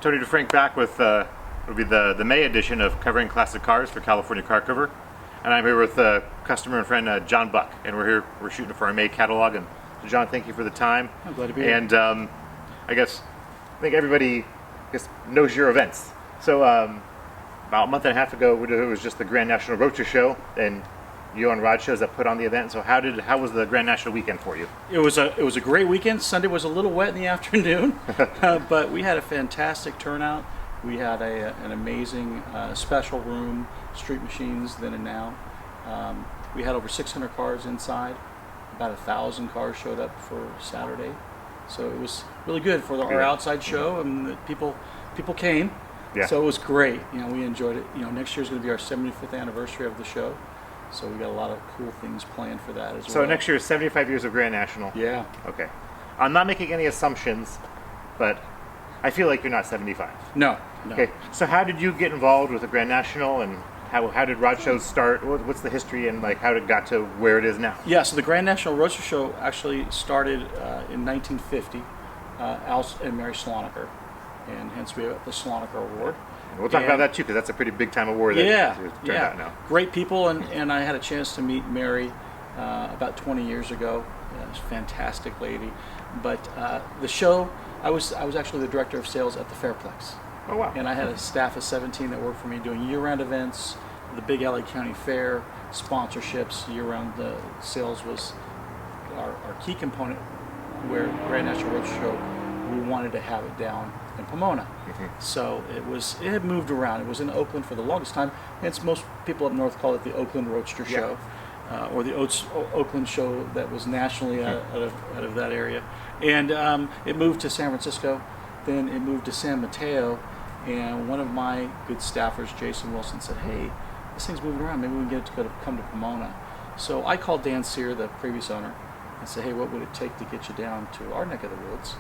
Tony DeFrank back with it'll be the May edition of Covering Classic Cars for California Car Cover, and I'm here with customer and friend John Buck, and we're shooting for our May catalog. And so John, thank you for the time. I'm glad to be here. And I think everybody knows your events. So about a month and a half ago, it was just the Grand National Roadster Show, and you and Rod shows that put on the event. So how was the Grand National weekend for you? It was a great weekend. Sunday was a little wet in the afternoon, but we had a fantastic turnout. We had an amazing special room, street machines then and now. We had over 600 cars inside. About 1,000 cars showed up for Saturday, so it was really good for our outside show, and the people came. Yeah. So it was great. We enjoyed it. Next year's going to be our 75th anniversary of the show. So we got a lot of cool things planned for that as well. So next year is 75 years of Grand National. Yeah. Okay. I'm not making any assumptions, but I feel like you're not 75. No. Okay. So how did you get involved with the Grand National, and how did Rod shows start? What's the history and how it got to where it is now? Yeah. So the Grand National Roadster Show actually started in 1950. Al and Mary Sloniker, and hence we have the Sloniker Award. We'll talk about that too, because that's a pretty big time award that turned out now. Great people, and I had a chance to meet Mary about 20 years ago. She's a fantastic lady. But the show, I was actually the director of sales at the Fairplex. Oh wow! And I had a staff of 17 that worked for me doing year-round events, the big LA County Fair, sponsorships. Year-round the sales was our key component. Where Grand National Roadster Show, we wanted to have it down in Pomona. Mm-hmm. So it had moved around. It was in Oakland for the longest time. Hence, most people up north call it the Oakland Roadster Show, or the Oakland show that was nationally out of that area. And it moved to San Francisco. Then it moved to San Mateo. And one of my good staffers, Jason Wilson, said, "Hey, this thing's moving around. Maybe we can get it to come to Pomona." So I called Dan Sear, the previous owner, and said, "Hey, what would it take to get you down to our neck of the woods?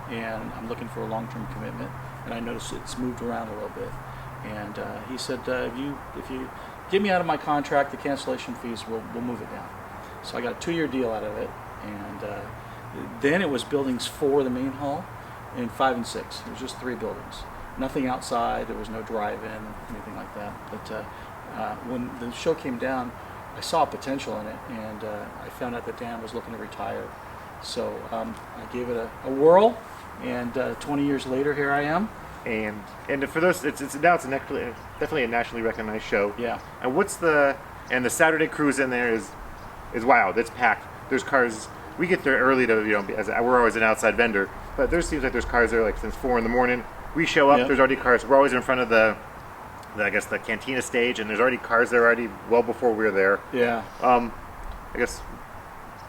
And I'm looking for a long-term commitment." And I noticed it's moved around a little bit. And he said, if you get me out of my contract, the cancellation fees, we'll move it down. So I got a 2-year deal out of it. And then it was buildings 4, the main hall, and 5 and 6. It was just 3 buildings. Nothing outside. There was no drive-in, anything like that. But when the show came down, I saw potential in it, and I found out that Dan was looking to retire. So I gave it a whirl, and 20 years later, here I am. And for those, it's definitely a nationally recognized show. Yeah. And the Saturday cruise in there is wild. It's packed. There's cars. We get there early to as we're always an outside vendor, but there seems like there's cars there like since 4 a.m. We show up. Yep. There's already cars. We're always in front of the cantina stage, and there's already cars there already well before we're there. Yeah. I guess.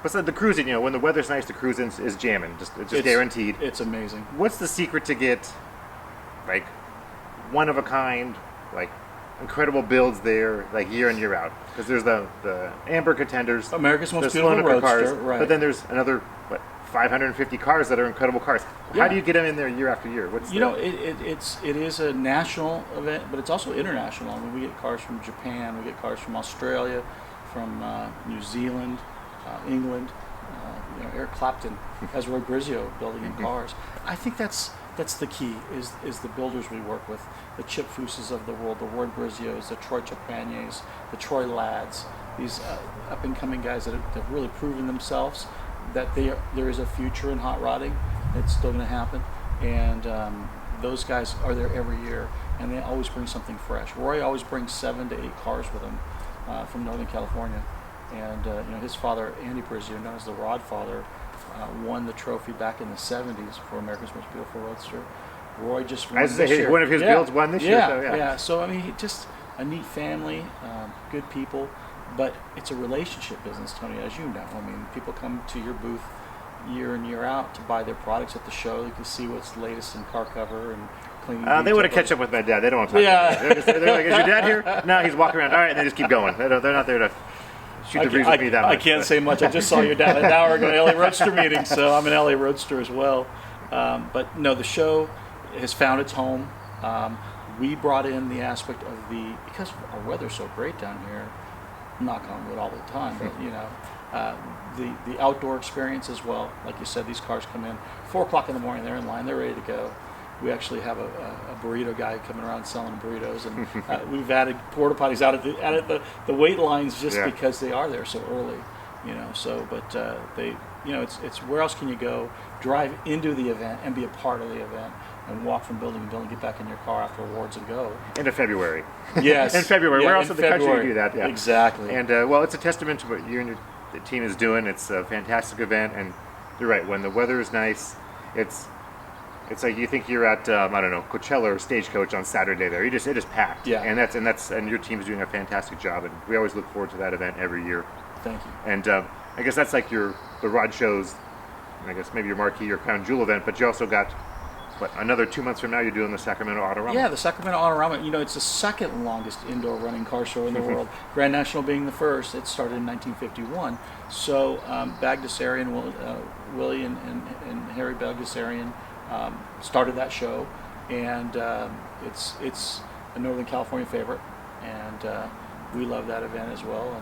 But the cruising, when the weather's nice, the cruising is jamming. It's guaranteed. It's amazing. What's the secret to get like one of a kind, like incredible builds there, like year in year out? Because there's the Amber Contenders, America's Most Beautiful Roadster, cars, right? But then there's another 550 cars that are incredible cars. How do you get them in there year after year? It is a national event, but it's also international. I mean, we get cars from Japan, we get cars from Australia, from New Zealand, England. Eric Clapton has Roy Grizio building in cars. I think that's the key. Is the builders we work with, the Chip Fooses of the world, the Roy Grizios, the Troy Chapaniers, the Troy Ladds. These up and coming guys that have really proven themselves. That there is a future in hot rodding. It's still going to happen, and those guys are there every year, and they always bring something fresh. Roy always brings 7 to 8 cars with him from Northern California, and his father, Andy Brizio, known as the Rod Father, won the trophy back in the 70s for America's Most Beautiful Roadster. Roy just won this year. One of his builds won this year. Yeah. So I mean, just a neat family, good people. But it's a relationship business, Tony, as you know. I mean, people come to your booth year in, year out to buy their products at the show. You can see what's latest in car cover and cleaning. They want to catch up with my dad. They don't want to talk to me. They're like, "Is your dad here?" No, he's walking around. All right, and they just keep going. They're not there to shoot the breeze with me that much. I can't say much. I just saw your dad an hour ago at LA Roadster meeting, so I'm an LA Roadster as well. But no, the show has found its home. We brought in the aspect of because our weather's so great down here, knock on wood all the time, but the outdoor experience as well. Like you said, these cars come in 4 o'clock in the morning, they're in line, they're ready to go, We actually have a burrito guy coming around selling burritos, and we've added porta potties out at the wait lines just because they are there so early, So, but they, it's where else can you go? Drive into the event and be a part of the event, and walk from building to building, get back in your car after awards and go. Into February. Yes. In February. Yeah, where else in the country do you do that? Yeah. Exactly. And well, it's a testament to what you and your team is doing. It's a fantastic event, and you're right. When the weather is nice, it's like you think you're at I don't know, Coachella or Stagecoach on Saturday. There, it is packed. Yeah. And your team's doing a fantastic job, and we always look forward to that event every year. Thank you. And I guess that's like the rod shows. And I guess maybe your marquee or crown jewel event, but you also got. What, another 2 months from now, you're doing the Sacramento Autorama? Yeah, the Sacramento Autorama. It's the second longest indoor running car show in the world. Grand National being the first. It started in 1951. So Bagdasarian, Willie and Harry Bagdasarian started that show, and it's a Northern California favorite, and we love that event as well.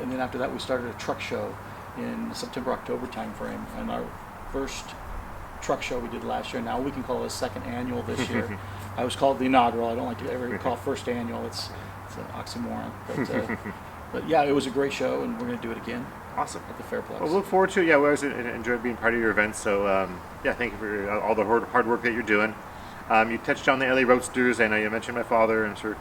And then after that, we started a truck show in September-October timeframe, and our first truck show we did last year. Now we can call it a second annual this year. I was called the inaugural. I don't like to ever call first annual. It's an oxymoron. But yeah, it was a great show, and we're going to do it again. Awesome. At the Fairplex. Well, look forward to it. Yeah, we always enjoyed being part of your events. So thank you for all the hard work that you're doing. You touched on the LA Roadsters. I know you mentioned my father. I'm sure.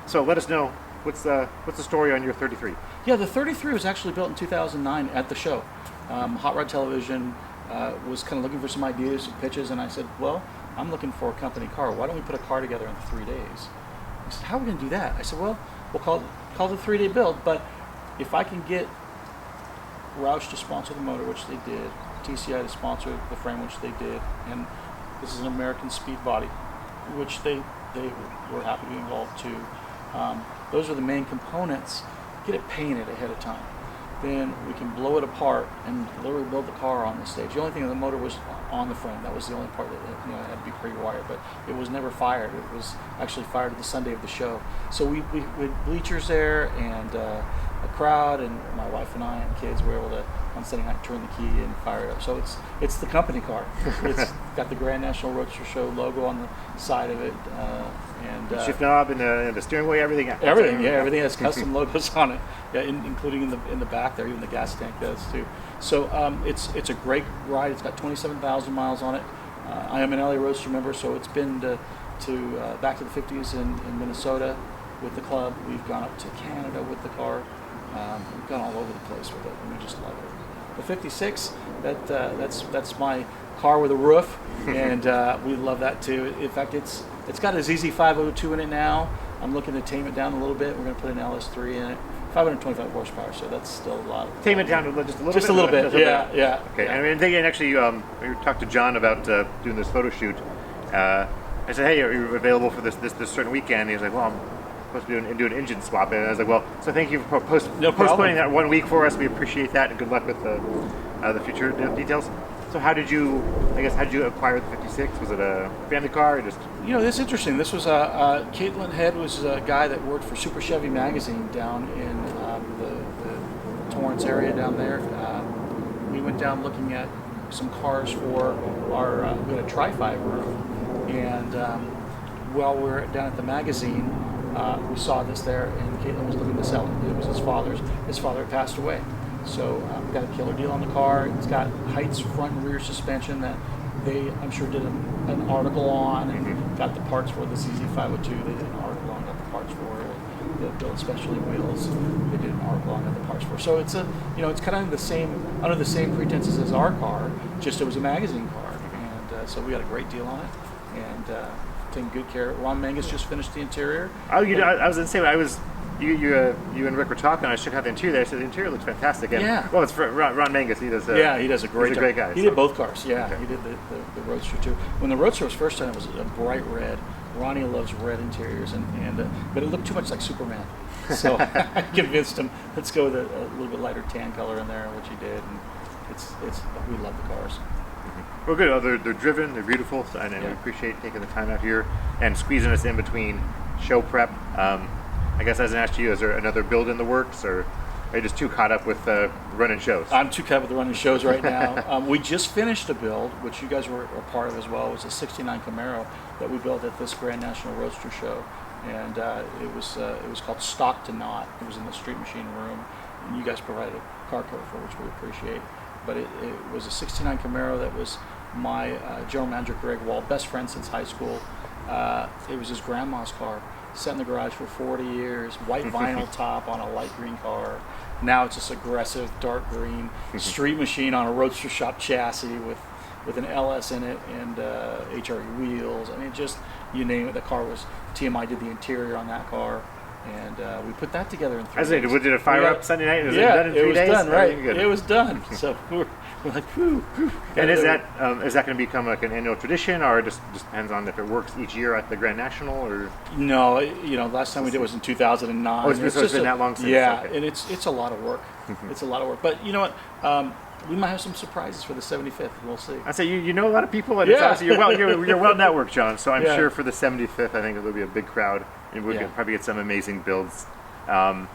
So let us know what's the story on your 33. Yeah, the 33 was actually built in 2009 at the show. Hot Rod Television was kind of looking for some ideas and pitches, and I said, well, I'm looking for a company car. Why don't we put a car together in 3 days? He said, how are we going to do that? I said, well, we'll call it a 3-day build, but if I can get Roush to sponsor the motor, which they did, TCI to sponsor the frame, which they did, and this is an American Speed body, which they were happy to be involved too. Those are the main components. Get it painted ahead of time. Then we can blow it apart and literally build the car on the stage. The only thing, the motor was on the frame. That was the only part that had to be pre-wired, but it was never fired. It was actually fired the Sunday of the show. So we had bleachers there and a crowd, and my wife and I and kids were able to on Sunday night turn the key and fire it up. So it's the company car. It's got the Grand National Roadster Show logo on the side of it, and shift knob and the steering wheel, everything. Everything has custom logos on it. Yeah, including in the back there, even the gas tank does too. So it's a great ride. It's got 27,000 miles on it. I am an LA Roadster member, so it's been to back to the 50s in Minnesota with the club. We've gone up to Canada with the car. We've gone all over the place with it, and we just love it. The 56, that's my car with a roof, and we love that too. In fact, it's got a ZZ502 in it now. I'm looking to tame it down a little bit. We're going to put an LS3 in it. 525 horsepower, so that's still a lot. Tame it down just a little bit? Just a little bit, yeah. Okay, yeah. I mean, and actually, we talked to John about doing this photo shoot. I said, hey, are you available for this certain weekend? He was like, well, I'm supposed to do an engine swap. And I was like, well, so thank you for postponing that 1 week for us. We appreciate that, and good luck with the future details. So how did you acquire the 56? Was it a family car or just? This is interesting. This was Caitlin Head was a guy that worked for Super Chevy magazine down in the Torrance area down there. We went down looking at some cars for our, we had a Tri-5 room, and while we were down at the magazine, we saw this there, and Caitlin was looking to sell it. It was his father's. His father had passed away. So we got a killer deal on the car. It's got Heights front and rear suspension that they, I'm sure, did an article on, and got the parts for the CZ502. They did an article on, got the parts for it. They built specialty wheels. They did an article on, got the parts for it. So it's it's kind of under the same pretenses as our car, just it was a magazine car, and so we got a great deal on it, and taking good care. Ron Mangus just finished the interior. Oh, I was going to say, you and Rick were talking. I should have the interior there. So the interior looks fantastic. And, yeah. Well, it's for Ron Mangus. He does. He does a great job. Great guy. He did both cars. Yeah, okay. He did the Roadster too. When the Roadster was first done, it was a bright red. Ronnie loves red interiors, but it looked too much like Superman. So I convinced him, let's go with a little bit lighter tan color in there, which he did. And it's we love the cars. Well, good. Oh, they're driven. They're beautiful, and we appreciate taking the time out here and squeezing us in between show prep. I guess I hasn't asked you, is there another build in the works, or Are you just too caught up with running shows? I'm too caught with the running shows right now. We just finished a build, which you guys were a part of as well. It was a '69 Camaro that we built at this Grand National Roadster Show, and it was called Stock to Knot. It was in the Street Machine room, and you guys provided a car cover for, which we appreciate. But it was a '69 Camaro that was my general manager Greg Wall, best friend since high school. It was his grandma's car. Sat in the garage for 40 years, white vinyl top on a light green car. Now it's this aggressive dark green street machine on a Roadster shop chassis with an LS in it and HRE wheels. I mean, just you name it. The car was TMI did the interior on that car, and we put that together in 3 days. Did it fire up Sunday night? Was it yeah, done in 3 days? It was done, right? Good. It was done. So we're like, whew, whew. And is that going to become like an annual tradition, or it just depends on if it works each year at the Grand National, or? No, last time we did was in 2009. Oh, it's been that long since. Yeah, okay. and it's a lot of work. It's a lot of work. But you know what? We might have some surprises for the 75th. We'll see. I say you know a lot of people, and Yeah. it's you're well networked, John. So I'm Yeah. sure for the 75th, I think it'll be a big crowd, and we'll probably get some amazing builds. I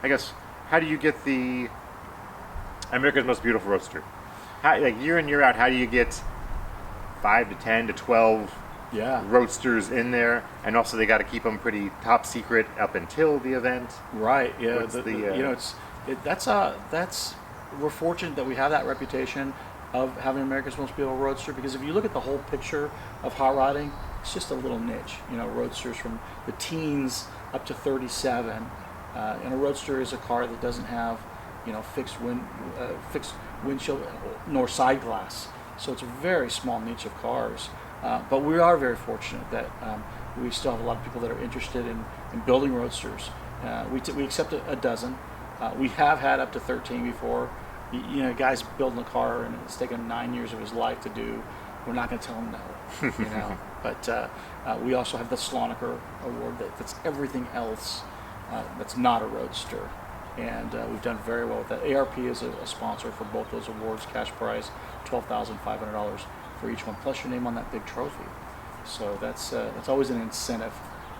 guess, how do you get the America's Most Beautiful Roadster? How, like year in year out, how do you get 5 to 10 to 12 roadsters in there? And also, they got to keep them pretty top secret up until the event. Right. Yeah. What's We're fortunate that we have that reputation of having America's Most Beautiful Roadster, because if you look at the whole picture of hot rodding, it's just a little niche. Roadsters from the teens up to 37, and a Roadster is a car that doesn't have fixed windshield nor side glass, so it's a very small niche of cars. But we are very fortunate that we still have a lot of people that are interested in building Roadsters. We accept a dozen. We have had up to 13 before. Guys building a car and it's taken 9 years of his life to do. We're not going to tell him no, But we also have the Slonaker Award that's everything else that's not a Roadster. And we've done very well with that. ARP is a sponsor for both those awards. Cash prize, $12,500 for each one, plus your name on that big trophy. So that's always an incentive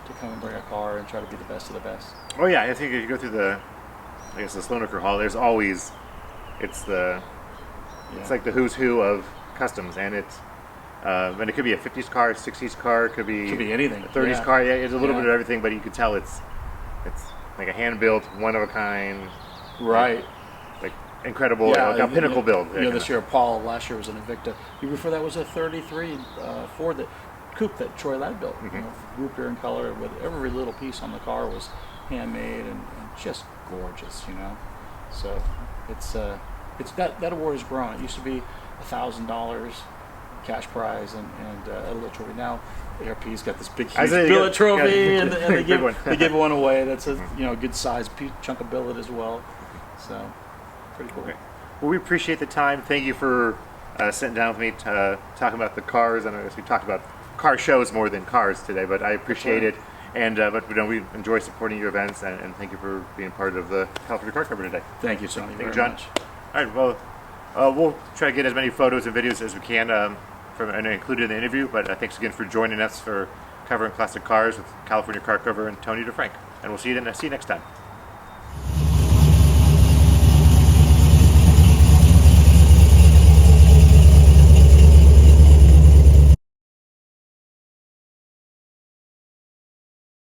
to come and bring a car and try to be the best of the best. Oh yeah, I think if you go through the Slonaker Hall, there's always it's like the who's who of customs, and it could be a 50s car, 60s car, it could be anything, a 30s car. Yeah, it's a little bit of everything, but you could tell it's like a hand built, one of a kind, right? Like incredible, a pinnacle build. This year Paul, last year was an Invicta. The year before that was a '33 Ford coupe that Troy Ladd built. Root beer in color, with every little piece on the car was handmade and just gorgeous. So it's that award has grown. It used to be $1,000 cash prize and a little trophy. Now ARP's got this big huge billet trophy, and they give one away. That's a good sized chunk of billet as well. So pretty cool. Okay. Well, we appreciate the time. Thank you for sitting down with me talking about the cars. And I guess we talked about car shows more than cars today, but I appreciate it. And but we enjoy supporting your events, and thank you for being part of the California Car Cover today. Thank you, Tony. Thank you, John. Much. All right. Well, we'll try to get as many photos and videos as we can and included in the interview. But thanks again for joining us for covering classic cars with California Car Cover and Tony DeFrank. And we'll see you next time.